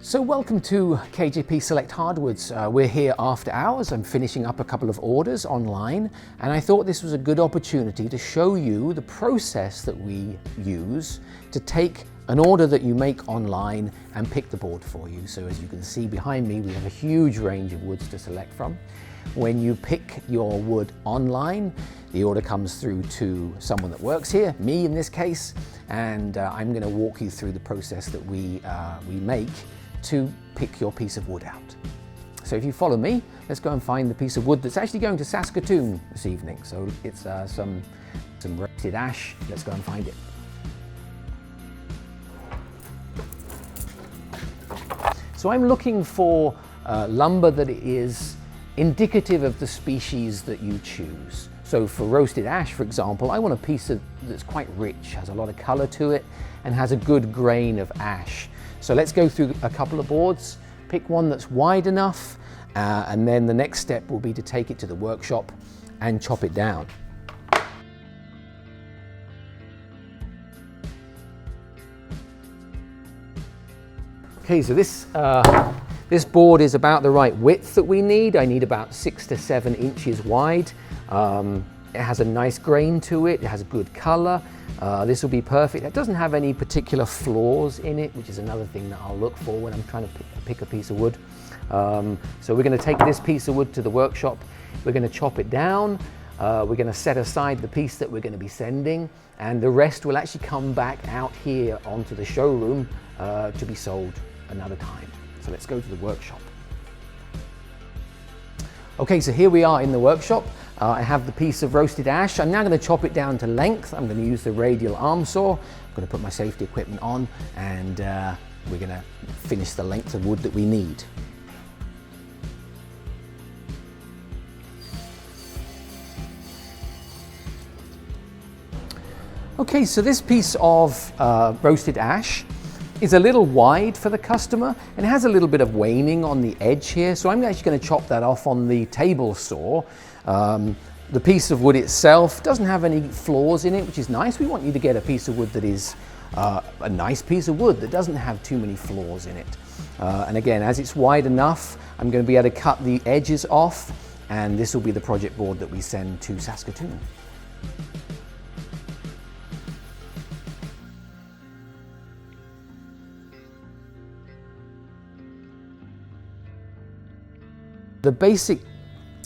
So welcome to KJP Select Hardwoods. We're here after hours. I'm finishing up a couple of orders online, and I thought this was a good opportunity to show you the process that we use to take an order that you make online and pick the board for you. So as you can see behind me, we have a huge range of woods to select from. When you pick your wood online, the order comes through to someone that works here, me in this case, and I'm going to walk you through the process that we make to pick your piece of wood out. So if you follow me, let's go and find the piece of wood that's actually going to Saskatoon this evening. So it's some roasted ash. Let's go and find it. So I'm looking for lumber that is indicative of the species that you choose. So for roasted ash, for example, I want a piece that's quite rich, has a lot of color to it, and has a good grain of ash. So let's go through a couple of boards, pick one that's wide enough, and then the next step will be to take it to the workshop and chop it down. Okay, so this board is about the right width that we need. I need about 6 to 7 inches wide. It has a nice grain to it. It has a good color. This will be perfect. It doesn't have any particular flaws in it, which is another thing that I'll look for when I'm trying to pick a piece of wood. So we're going to take this piece of wood to the workshop. We're going to chop it down. We're going to set aside the piece that we're going to be sending, and the rest will actually come back out here onto the showroom to be sold another time. So let's go to the workshop. Okay, so here we are in the workshop. I have the piece of roasted ash. I'm now going to chop it down to length. I'm going to use the radial arm saw. I'm going to put my safety equipment on, and we're going to finish the length of wood that we need. Okay, so this piece of roasted ash is a little wide for the customer, and it has a little bit of waning on the edge here, so I'm actually going to chop that off on the table saw. The piece of wood itself doesn't have any flaws in it, which is nice. We want you to get a piece of wood that is a nice piece of wood that doesn't have too many flaws in it. And again, as it's wide enough, I'm going to be able to cut the edges off, and this will be the project board that we send to Saskatoon. The basic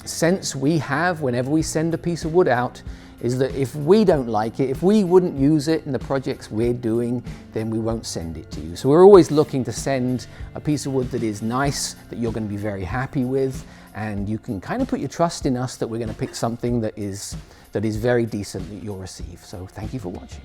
sense we have whenever we send a piece of wood out is that if we don't like it, if we wouldn't use it in the projects we're doing, then we won't send it to you. So we're always looking to send a piece of wood that is nice, that you're going to be very happy with, and you can kind of put your trust in us that we're going to pick something that is very decent that you'll receive. So thank you for watching.